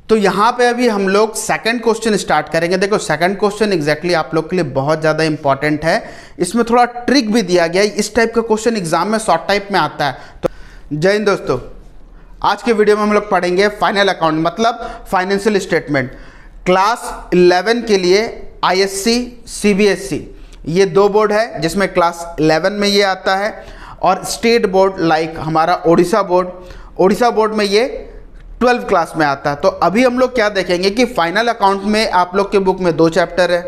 तो यहाँ पे अभी हम लोग सेकंड क्वेश्चन स्टार्ट करेंगे। देखो सेकंड क्वेश्चन एग्जैक्टली आप लोग के लिए बहुत ज़्यादा इंपॉर्टेंट है, इसमें थोड़ा ट्रिक भी दिया गया है। इस टाइप का क्वेश्चन एग्जाम में शॉर्ट टाइप में आता है। तो जय हिंद दोस्तों, आज के वीडियो में हम लोग पढ़ेंगे फाइनल अकाउंट मतलब फाइनेंशियल स्टेटमेंट। क्लास 11 के लिए ISC CBSE ये दो बोर्ड है जिसमें क्लास 11 में ये आता है, और स्टेट बोर्ड लाइक हमारा उड़ीसा बोर्ड में ये 12 क्लास में आता है। तो अभी हम लोग क्या देखेंगे कि फाइनल अकाउंट में आप लोग के बुक में दो चैप्टर है,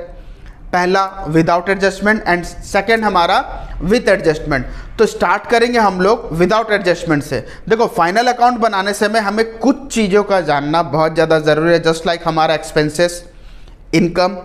पहला विदाउट एडजस्टमेंट एंड सेकंड हमारा विथ एडजस्टमेंट। तो स्टार्ट करेंगे हम लोग विदाउट एडजस्टमेंट से। देखो फाइनल अकाउंट बनाने से हमें कुछ चीज़ों का जानना बहुत ज़्यादा ज़रूरी है, जस्ट लाइक हमारा expenses, income,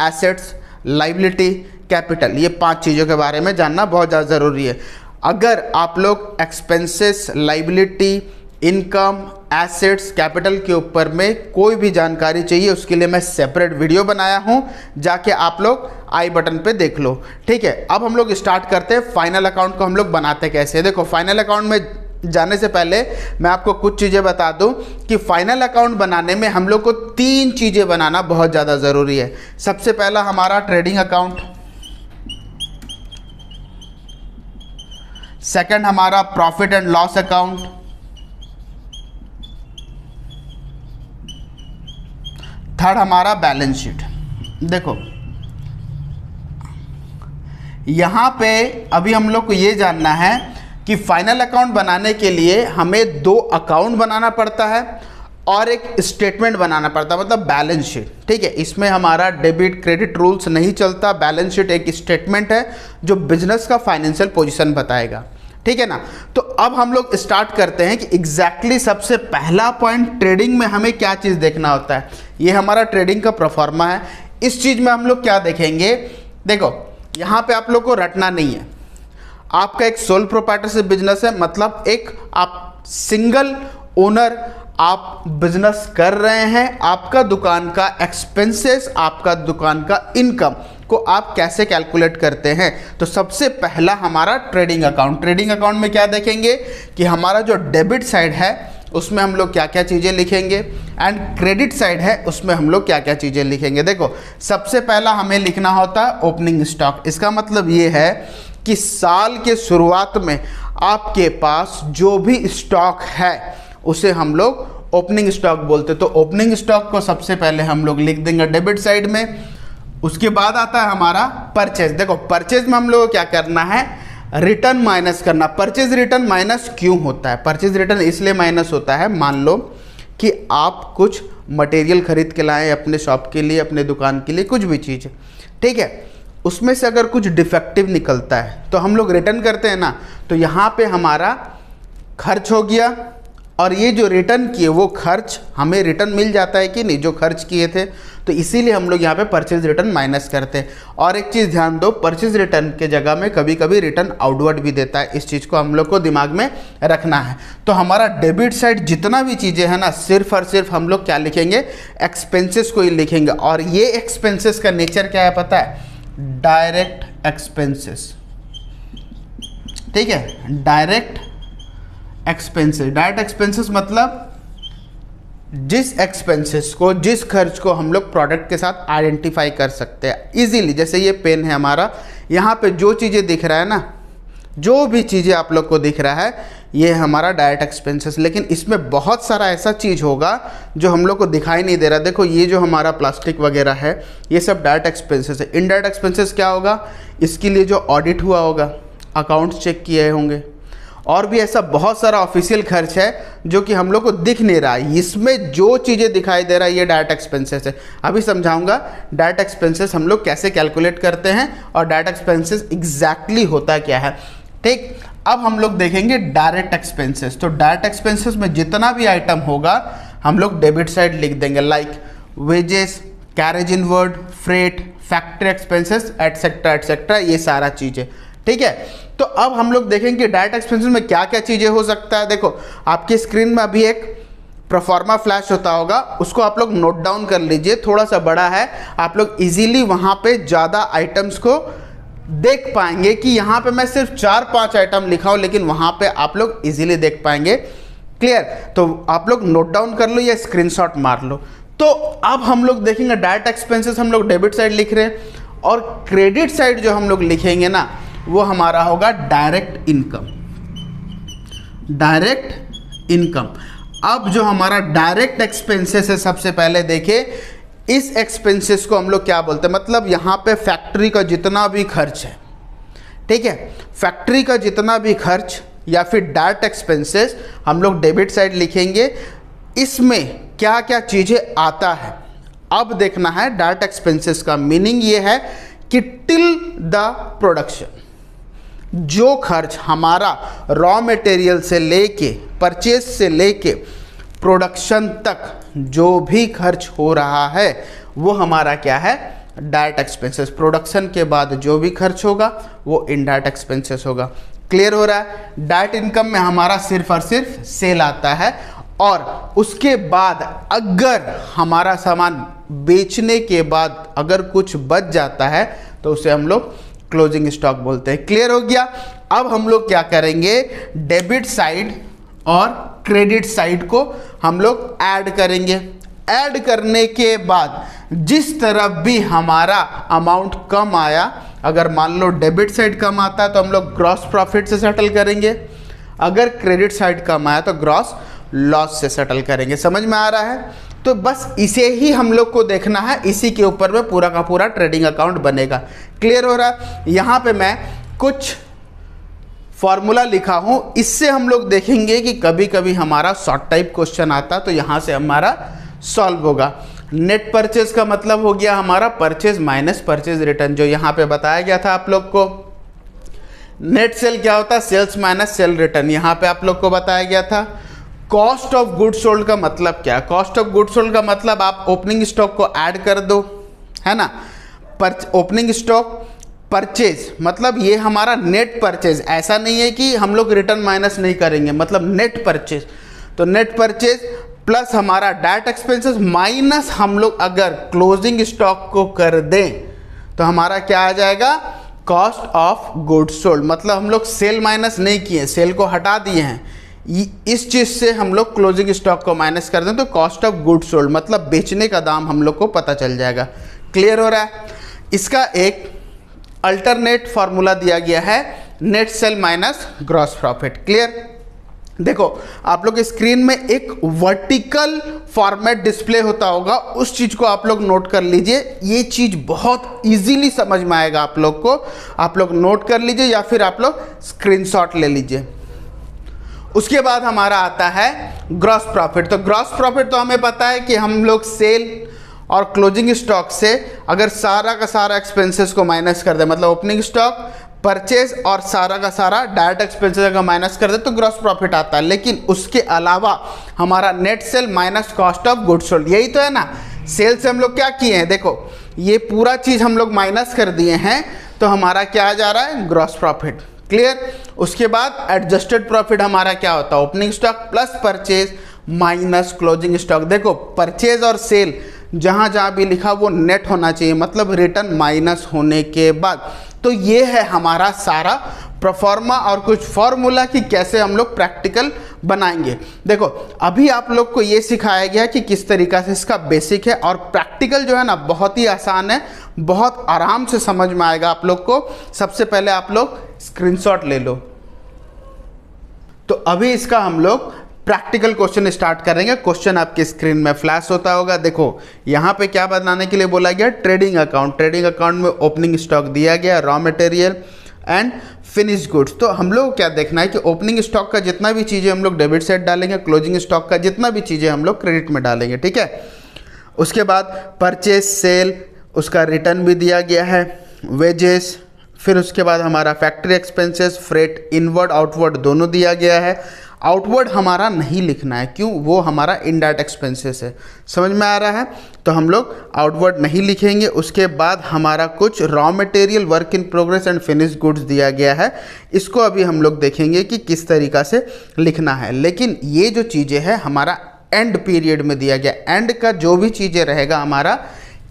assets, liability, capital, ये 5 चीज़ों के बारे में जानना बहुत ज़्यादा ज़रूरी है। अगर आप लोग expenses, liability, income, assets, capital के ऊपर में कोई भी जानकारी चाहिए, उसके लिए मैं सेपरेट वीडियो बनाया हूं, जाके आप लोग आई बटन पे देख लो। ठीक है, अब हम लोग स्टार्ट करते हैं फाइनल अकाउंट को हम लोग बनाते कैसे। देखो फाइनल अकाउंट में जाने से पहले मैं आपको कुछ चीज़ें बता दूं कि फाइनल अकाउंट बनाने में हम लोग को 3 चीज़ें बनाना बहुत ज़्यादा ज़रूरी है। सबसे पहला हमारा ट्रेडिंग अकाउंट, सेकंड हमारा profit and loss account, third हमारा बैलेंस शीट। देखो यहाँ पे अभी हम लोग को ये जानना है कि फाइनल अकाउंट बनाने के लिए हमें 2 अकाउंट बनाना पड़ता है और एक स्टेटमेंट बनाना पड़ता है, मतलब बैलेंस शीट। ठीक है, इसमें हमारा डेबिट क्रेडिट रूल्स नहीं चलता। बैलेंस शीट एक स्टेटमेंट है जो बिजनेस का फाइनेंशियल पोजीशन बताएगा। ठीक है ना। तो अब हम लोग स्टार्ट करते हैं कि एग्जैक्टली सबसे पहला पॉइंट ट्रेडिंग में हमें क्या चीज़ देखना होता है। ये हमारा ट्रेडिंग का प्रोफार्मा है। इस चीज़ में हम लोग क्या देखेंगे, देखो यहाँ पे आप लोग को रटना नहीं है। आपका एक सोल प्रोप्राइटरशिप बिजनेस है, मतलब एक आप सिंगल ओनर आप बिजनेस कर रहे हैं। आपका दुकान का एक्सपेंसेस, आपका दुकान का इनकम को आप कैसे कैलकुलेट करते हैं। तो सबसे पहला हमारा ट्रेडिंग अकाउंट में क्या देखेंगे कि हमारा जो डेबिट साइड है उसमें हम लोग क्या क्या चीज़ें लिखेंगे एंड क्रेडिट साइड है उसमें हम लोग क्या क्या चीज़ें लिखेंगे। देखो सबसे पहला हमें लिखना होता है ओपनिंग स्टॉक। इसका मतलब ये है कि साल के शुरुआत में आपके पास जो भी स्टॉक है उसे हम लोग ओपनिंग स्टॉक बोलते। तो ओपनिंग स्टॉक को सबसे पहले हम लोग लिख देंगे डेबिट साइड में। उसके बाद आता है हमारा परचेज। देखो परचेज में हम लोग को क्या करना है, रिटर्न माइनस करना। परचेज रिटर्न माइनस क्यों होता है? परचेज रिटर्न इसलिए माइनस होता है, मान लो कि आप कुछ मटेरियल खरीद के लाएं अपने शॉप के लिए, अपने दुकान के लिए, कुछ भी चीज़, ठीक है, उसमें से अगर कुछ डिफेक्टिव निकलता है तो हम लोग रिटर्न करते हैं ना। तो यहाँ पे हमारा खर्च हो गया, और ये जो रिटर्न किए वो खर्च हमें रिटर्न मिल जाता है कि नहीं, जो खर्च किए थे। तो इसीलिए हम लोग यहाँ पे परचेज रिटर्न माइनस करते हैं। और एक चीज़ ध्यान दो, परचेज रिटर्न के जगह में कभी कभी रिटर्न आउटवर्ड भी देता है। इस चीज़ को हम लोग को दिमाग में रखना है। तो हमारा डेबिट साइड जितना भी चीज़ें हैं ना, सिर्फ और सिर्फ हम लोग क्या लिखेंगे, एक्सपेंसेस को ही लिखेंगे। और ये एक्सपेंसेस का नेचर क्या है पता है, डायरेक्ट एक्सपेंसेस। ठीक है, डायरेक्ट एक्सपेंसेस मतलब जिस एक्सपेंसेस को, जिस खर्च को हम लोग प्रोडक्ट के साथ आइडेंटिफाई कर सकते हैं इजीली। जैसे ये पेन है हमारा, यहाँ पे जो चीज़ें दिख रहा है ना, जो भी चीज़ें आप लोग को दिख रहा है, ये है हमारा डायरेक्ट एक्सपेंसेस। लेकिन इसमें बहुत सारा ऐसा चीज़ होगा जो हम लोग को दिखाई नहीं दे रहा। देखो ये जो हमारा प्लास्टिक वगैरह है, ये सब डायरेक्ट एक्सपेंसेस है। इनडायरेक्ट एक्सपेंसेस क्या होगा, इसके लिए जो ऑडिट हुआ होगा, अकाउंट्स चेक किए होंगे, और भी ऐसा बहुत सारा ऑफिशियल खर्च है जो कि हम लोग को दिख नहीं रहा है। इसमें जो चीज़ें दिखाई दे रहा है ये डायरेक्ट एक्सपेंसेस है। अभी समझाऊंगा डायरेक्ट एक्सपेंसेस हम लोग कैसे कैलकुलेट करते हैं और डायरेक्ट एक्सपेंसेस एग्जैक्टली होता क्या है। ठीक, अब हम लोग देखेंगे डायरेक्ट एक्सपेंसेस। तो डायरेक्ट एक्सपेंसेस में जितना भी आइटम होगा हम लोग डेबिट साइड लिख देंगे, like wages, carriage inward, freight, factory expenses, etcetera etcetera, ये सारा चीज़ें। ठीक है, तो अब हम लोग देखेंगे डायरेक्ट एक्सपेंसेस में क्या क्या चीज़ें हो सकता है। देखो आपकी स्क्रीन में अभी एक प्रोफार्मा फ्लैश होता होगा, उसको आप लोग नोट डाउन कर लीजिए। थोड़ा सा बड़ा है, आप लोग इजीली वहाँ पे ज़्यादा आइटम्स को देख पाएंगे कि यहाँ पे मैं सिर्फ 4-5 आइटम लिखा हूँ, लेकिन वहाँ पे आप लोग इजीली देख पाएंगे क्लियर? तो आप लोग नोट डाउन कर लो या स्क्रीनशॉट मार लो। तो अब हम लोग देखेंगे डायरेक्ट एक्सपेंसेस हम लोग डेबिट साइड लिख रहे हैं, और क्रेडिट साइड जो हम लोग लिखेंगे ना वो हमारा होगा डायरेक्ट इनकम। Direct income. अब जो हमारा डायरेक्ट एक्सपेंसेस है, सबसे पहले देखें इस एक्सपेंसेस को हम लोग क्या बोलते हैं, मतलब यहाँ पे फैक्ट्री का जितना भी खर्च है, ठीक है, फैक्ट्री का जितना भी खर्च या फिर डायरेक्ट एक्सपेंसेस हम लोग डेबिट साइड लिखेंगे। इसमें क्या क्या चीज़ें आता है अब देखना है। डायरेक्ट एक्सपेंसेस का मीनिंग ये है कि टिल द प्रोडक्शन, जो खर्च हमारा रॉ मटेरियल से लेके, परचेज से लेके प्रोडक्शन तक जो भी खर्च हो रहा है वो हमारा क्या है, डायरेक्ट एक्सपेंसेस। प्रोडक्शन के बाद जो भी खर्च होगा वो इनडायरेक्ट एक्सपेंसेस होगा। क्लियर हो रहा है? डायरेक्ट इनकम में हमारा सिर्फ और सिर्फ सेल आता है, और उसके बाद अगर हमारा सामान बेचने के बाद अगर कुछ बच जाता है तो उसे हम लोग क्लोजिंग स्टॉक बोलते हैं। क्लियर हो गया? अब हम लोग क्या करेंगे, डेबिट साइड और क्रेडिट साइड को हम लोग ऐड करेंगे। ऐड करने के बाद जिस तरफ भी हमारा अमाउंट कम आया, अगर मान लो डेबिट साइड कम आता है तो हम लोग ग्रॉस प्रॉफिट से सेटल करेंगे, अगर क्रेडिट साइड कम आया तो ग्रॉस लॉस से सेटल करेंगे। समझ में आ रहा है? तो बस इसे ही हम लोग को देखना है, इसी के ऊपर में पूरा का पूरा ट्रेडिंग अकाउंट बनेगा। क्लियर हो रहा है? यहाँ पे मैं कुछ फॉर्मूला लिखा हूँ, इससे हम लोग देखेंगे कि कभी कभी हमारा शॉर्ट टाइप क्वेश्चन आता तो यहाँ से हमारा सॉल्व होगा। नेट परचेज का मतलब हो गया हमारा परचेज माइनस परचेज रिटर्न, जो यहाँ पे बताया गया था आप लोग को। नेट सेल क्या होता है, सेल्स माइनस सेल रिटर्न, यहाँ पे आप लोग को बताया गया था। कॉस्ट ऑफ गुड सोल्ड का मतलब क्या, कॉस्ट ऑफ गुड सोल्ड का मतलब आप ओपनिंग स्टॉक को ऐड कर दो, है ना। ओपनिंग स्टॉक परचेज मतलब ये हमारा नेट परचेज, ऐसा नहीं है कि हम लोग रिटर्न माइनस नहीं करेंगे, मतलब नेट परचेज। तो नेट परचेज प्लस हमारा डायरेक्ट एक्सपेंसेस माइनस हम लोग अगर क्लोजिंग स्टॉक को कर दें तो हमारा क्या आ जाएगा, कॉस्ट ऑफ गुड्स सोल्ड। मतलब हम लोग सेल माइनस नहीं किए, सेल को हटा दिए हैं, इस चीज़ से हम लोग क्लोजिंग स्टॉक को माइनस कर दें तो कॉस्ट ऑफ गुड्स सोल्ड मतलब बेचने का दाम हम लोग को पता चल जाएगा। क्लियर हो रहा है? इसका एक अल्टरनेट फार्मूला दिया गया है, net cell minus gross profit. Clear? देखो आप लोग स्क्रीन में एक वर्टिकल फॉर्मेट डिस्प्ले होता होगा, उस चीज़ को आप लोग नोट कर लीजिए। ये चीज़ बहुत इजीली समझ में आएगा आप लोग को, आप लोग नोट कर लीजिए या फिर आप लोग स्क्रीनशॉट ले लीजिए। उसके बाद हमारा आता है ग्रॉस प्रॉफिट। तो ग्रॉस प्रॉफिट तो हमें पता है कि हम लोग सेल और क्लोजिंग स्टॉक से अगर सारा का सारा एक्सपेंसेस को माइनस कर दे, मतलब ओपनिंग स्टॉक, परचेज और सारा का सारा डायरेक्ट एक्सपेंसेस अगर माइनस कर दे तो ग्रॉस प्रॉफिट आता है। लेकिन उसके अलावा हमारा net cell minus cost of goods sold, यही तो है ना। सेल से हम लोग क्या किए हैं, देखो ये पूरा चीज़ हम लोग माइनस कर दिए हैं तो हमारा क्या आ जा रहा है, ग्रॉस प्रॉफिट। क्लियर? उसके बाद एडजस्टेड प्रॉफिट हमारा क्या होता है, opening stock plus purchase minus closing stock. देखो परचेज और सेल जहाँ जहाँ भी लिखा वो नेट होना चाहिए, मतलब रिटर्न माइनस होने के बाद। तो ये है हमारा सारा प्रोफॉर्मा और कुछ फॉर्मूला कि कैसे हम लोग प्रैक्टिकल बनाएंगे। देखो अभी आप लोग को ये सिखाया गया कि किस तरीक़ा से इसका बेसिक है, और प्रैक्टिकल जो है ना बहुत ही आसान है, बहुत आराम से समझ में आएगा आप लोग को। सबसे पहले आप लोग स्क्रीनशॉट ले लो। तो अभी इसका हम लोग प्रैक्टिकल क्वेश्चन स्टार्ट करेंगे। क्वेश्चन आपके स्क्रीन में फ्लैश होता होगा। देखो यहाँ पे क्या बनाने के लिए बोला गया, ट्रेडिंग अकाउंट। ट्रेडिंग अकाउंट में ओपनिंग स्टॉक दिया गया, raw material and finish goods. तो हम लोग क्या देखना है कि ओपनिंग स्टॉक का जितना भी चीज़ें हम लोग डेबिट साइड डालेंगे, क्लोजिंग स्टॉक का जितना भी चीज़ें हम लोग क्रेडिट में डालेंगे, ठीक है। उसके बाद परचेज सेल, उसका रिटर्न भी दिया गया है, वेजेस, फिर उसके बाद हमारा factory expenses, freight, inward outward दोनों दिया गया है। आउटवर्ड हमारा नहीं लिखना है, क्यों, वो हमारा इनडायरेक्ट एक्सपेंसेस है। समझ में आ रहा है? तो हम लोग आउटवर्ड नहीं लिखेंगे। उसके बाद हमारा कुछ raw material, work in progress and finish goods दिया गया है। इसको अभी हम लोग देखेंगे कि किस तरीक़ा से लिखना है। लेकिन ये जो चीज़ें हैं हमारा एंड पीरियड में दिया गया, एंड का जो भी चीज़ें रहेगा हमारा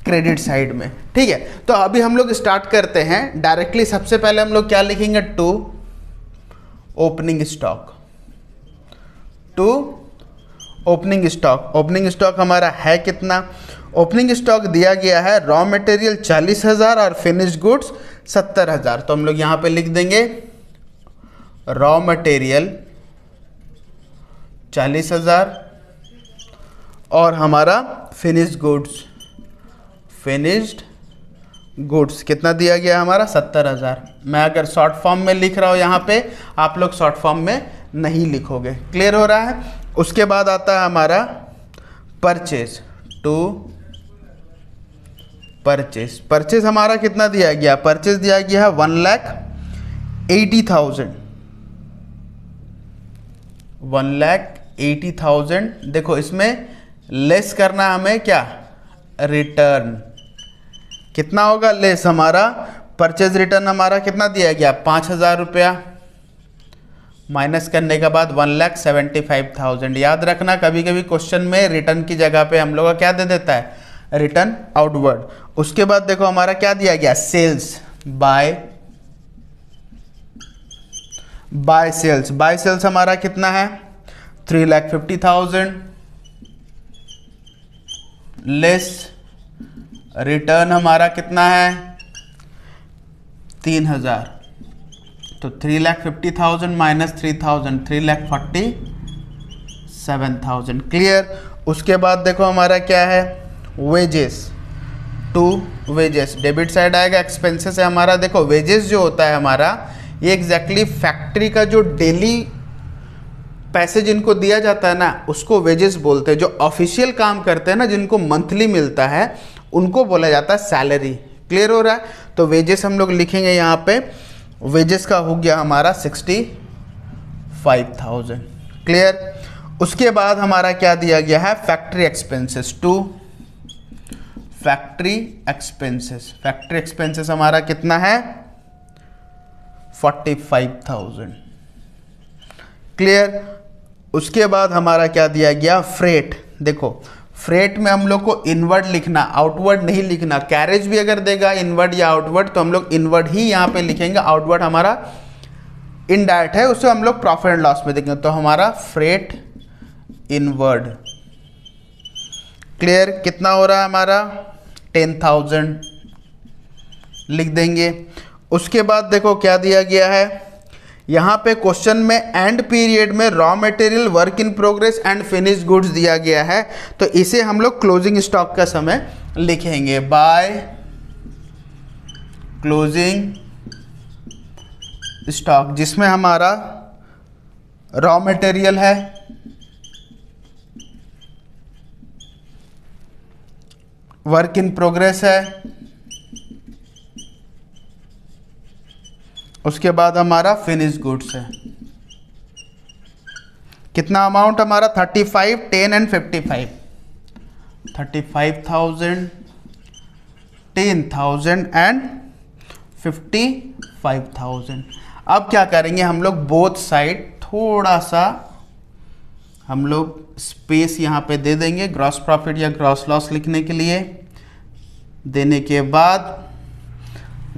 क्रेडिट साइड में, ठीक है। तो अभी हम लोग स्टार्ट करते हैं डायरेक्टली। सबसे पहले हम लोग क्या लिखेंगे, to opening stock, to opening stock हमारा है कितना? ओपनिंग स्टॉक दिया गया है रॉ मटेरियल 40,000 और फिनिश्ड गुड्स 70,000। तो हम लोग यहाँ पे लिख देंगे रॉ मटेरियल 40,000 और हमारा फिनिश्ड गुड्स कितना दिया गया हमारा? 70,000। मैं अगर शॉर्ट फॉर्म में लिख रहा हूँ यहाँ पे, आप लोग शॉर्ट फॉर्म में नहीं लिखोगे। क्लियर हो रहा है? उसके बाद आता है हमारा परचेज टू परचेज हमारा कितना दिया गया? परचेज दिया गया है 1,80,000। 1,80,000। देखो इसमें लेस करना हमें क्या? रिटर्न। कितना होगा लेस हमारा? परचेज रिटर्न हमारा कितना दिया गया? 5,000 रुपया। माइनस करने के बाद 1,75,000। याद रखना कभी कभी क्वेश्चन में रिटर्न की जगह पे हम लोग का क्या दे देता है? Return outward. उसके बाद देखो हमारा क्या दिया गया? सेल्स बाय सेल्स हमारा कितना है? 3,50,000 लेस रिटर्न हमारा कितना है? 3,000। तो 3,50,000 माइनस 3,000 3,47,000। क्लियर? उसके बाद देखो हमारा क्या है? वेजेस डेबिट साइड आएगा। एक्सपेंसेस है हमारा। देखो वेजेस जो होता है हमारा, ये एग्जैक्टली फैक्ट्री का जो डेली पैसे जिनको दिया जाता है ना, उसको वेजेस बोलते हैं। जो ऑफिशियल काम करते हैं ना, जिनको मंथली मिलता है, उनको बोला जाता है सैलरी। क्लियर हो रहा है? तो वेजेस हम लोग लिखेंगे यहाँ पे। वेजेस का हो गया हमारा 65,000। क्लियर? उसके बाद हमारा क्या दिया गया है? फैक्ट्री एक्सपेंसेस हमारा कितना है? 45,000। क्लियर? उसके बाद हमारा क्या दिया गया? फ्रेट। देखो फ्रेट में हम लोग को इनवर्ड लिखना, आउटवर्ड नहीं लिखना। कैरेज भी अगर देगा इनवर्ड या आउटवर्ड, तो हम लोग इनवर्ड ही यहाँ पे लिखेंगे। आउटवर्ड हमारा इनडायरेक्ट है, उससे हम लोग प्रॉफिट एंड लॉस में देखेंगे। तो हमारा फ्रेट इनवर्ड। क्लियर? कितना हो रहा है हमारा? 10,000 लिख देंगे। उसके बाद देखो क्या दिया गया है यहाँ पे क्वेश्चन में, एंड पीरियड में raw material, work in progress and finished goods दिया गया है। तो इसे हम लोग क्लोजिंग स्टॉक का समय लिखेंगे। बाय क्लोजिंग स्टॉक, जिसमें हमारा रॉ मटेरियल है, वर्क इन प्रोग्रेस है, उसके बाद हमारा फिनिश गुड्स है। कितना अमाउंट हमारा? 35, 10 एंड 55। 35,000, 10,000 एंड 55,000। अब क्या करेंगे हम लोग? बोथ साइड थोड़ा सा हम लोग स्पेस यहाँ पे दे देंगे, ग्रॉस प्रॉफिट या ग्रॉस लॉस लिखने के लिए। देने के बाद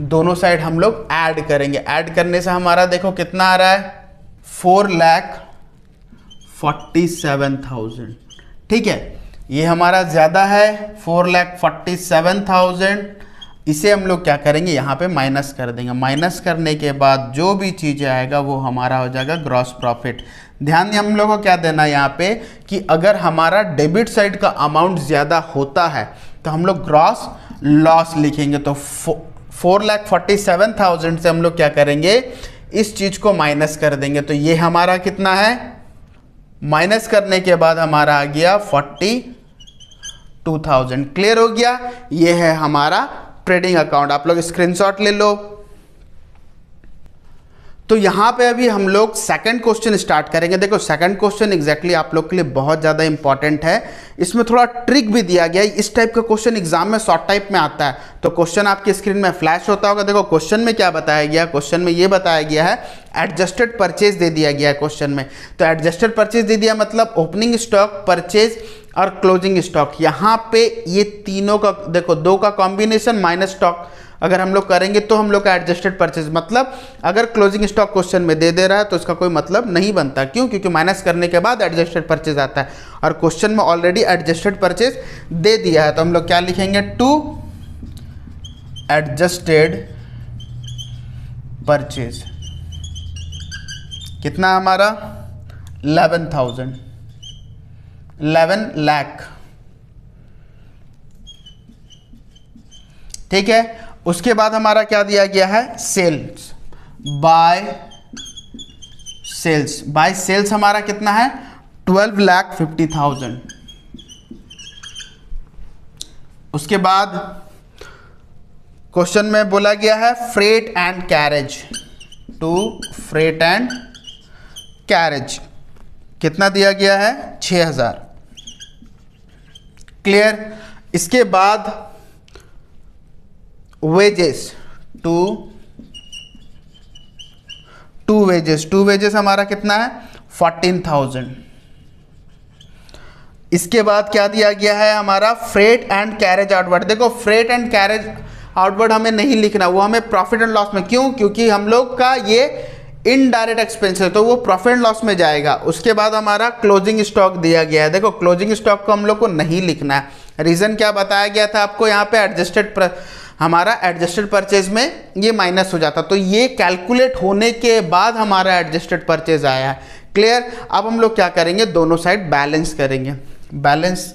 दोनों साइड हम लोग ऐड करेंगे। ऐड करने से हमारा देखो कितना आ रहा है? 4,47,000। ठीक है, ये हमारा ज़्यादा है 4,47,000। इसे हम लोग क्या करेंगे? यहाँ पे माइनस कर देंगे। माइनस करने के बाद जो भी चीज़ें आएगा वो हमारा हो जाएगा ग्रॉस प्रॉफिट। ध्यान दें हम लोग को क्या देना है यहाँ पे कि अगर हमारा डेबिट साइड का अमाउंट ज़्यादा होता है तो हम लोग ग्रॉस लॉस लिखेंगे। तो 4,47,000 से हम लोग क्या करेंगे? इस चीज़ को माइनस कर देंगे। तो ये हमारा कितना है? माइनस करने के बाद हमारा आ गया 42,000। क्लियर हो गया? ये है हमारा ट्रेडिंग अकाउंट। आप लोग स्क्रीनशॉट ले लो। तो यहाँ पे अभी हम लोग सेकंड क्वेश्चन स्टार्ट करेंगे। देखो सेकंड क्वेश्चन एग्जैक्टली आप लोग के लिए बहुत ज़्यादा इंपॉर्टेंट है। इसमें थोड़ा ट्रिक भी दिया गया है। इस टाइप का क्वेश्चन एग्जाम में शॉर्ट टाइप में आता है। तो क्वेश्चन आपकी स्क्रीन में फ्लैश होता होगा। देखो क्वेश्चन में क्या बताया गया? क्वेश्चन में ये बताया गया है एडजस्टेड परचेज दे दिया गया है क्वेश्चन में। तो एडजस्टेड परचेज दे दिया मतलब ओपनिंग स्टॉक, परचेज और क्लोजिंग स्टॉक। यहाँ पे ये तीनों का देखो, दो का कॉम्बिनेशन माइनस स्टॉक अगर हम लोग करेंगे तो हम लोग का एडजस्टेड परचेज, मतलब अगर क्लोजिंग स्टॉक क्वेश्चन में दे रहा है तो इसका कोई मतलब नहीं बनता। क्यों? क्योंकि माइनस करने के बाद एडजस्टेड परचेज आता है और क्वेश्चन में ऑलरेडी एडजस्टेड परचेज दे दिया है। तो हम लोग क्या लिखेंगे? To adjusted purchase. कितना हमारा? 11,000, 11 लाख। ठीक है, उसके बाद हमारा क्या दिया गया है? Sales, by sales. By sales हमारा कितना है? 12,50,000। उसके बाद क्वेश्चन में बोला गया है freight and carriage, to freight and carriage कितना दिया गया है? 6,000। क्लियर? इसके बाद वेजेस, टू वेजेस हमारा कितना है? 14,000। इसके बाद क्या दिया गया है हमारा? Freight and carriage outward. देखो, फ्रेट एंड कैरेज आउटवर्ड हमें नहीं लिखना, वो हमें प्रॉफिट एंड लॉस में। क्यों? क्योंकि हम लोग का ये इनडायरेक्ट एक्सपेंस है तो वो प्रॉफिट एंड लॉस में जाएगा। उसके बाद हमारा क्लोजिंग स्टॉक दिया गया है। देखो, क्लोजिंग स्टॉक को हम लोग को नहीं लिखना है। रीजन क्या बताया गया था आपको? यहाँ पे हमारा एडजस्टेड परचेज में ये माइनस हो जाता, तो ये कैलकुलेट होने के बाद हमारा एडजस्टेड परचेज आया है। क्लियर? अब हम लोग क्या करेंगे? दोनों साइड बैलेंस करेंगे। बैलेंस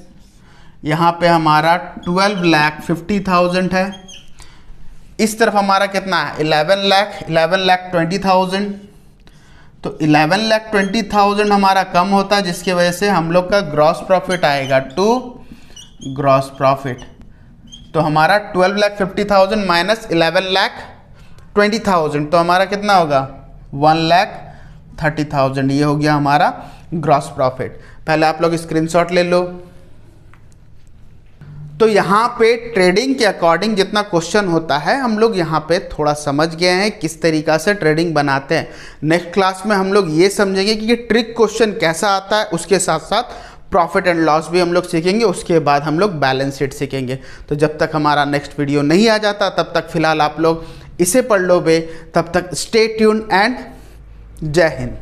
यहाँ पे हमारा 12,50,000 है, इस तरफ हमारा कितना है? 11,20,000। तो 11,20,000 हमारा कम होता है, जिसकी वजह से हम लोग का ग्रॉस प्रॉफिट आएगा, टू ग्रॉस प्रॉफिट। तो हमारा 12,50,000 माइनस 11,20,000, तो हमारा कितना होगा? 1,30,000। ये हो गया हमारा ग्रॉस प्रॉफिट। पहले आप लोग स्क्रीनशॉट ले लो। तो यहाँ पे ट्रेडिंग के अकॉर्डिंग जितना क्वेश्चन होता है हम लोग यहाँ पे थोड़ा समझ गए हैं किस तरीक़ा से ट्रेडिंग बनाते हैं। नेक्स्ट क्लास में हम लोग ये समझेंगे कि ट्रिक क्वेश्चन कैसा आता है, उसके साथ साथ प्रॉफिट एंड लॉस भी हम लोग सीखेंगे। उसके बाद हम लोग बैलेंस शीट सीखेंगे। तो जब तक हमारा नेक्स्ट वीडियो नहीं आ जाता तब तक फ़िलहाल आप लोग इसे पढ़ लो बे। तब तक स्टे ट्यून एंड जय हिंद।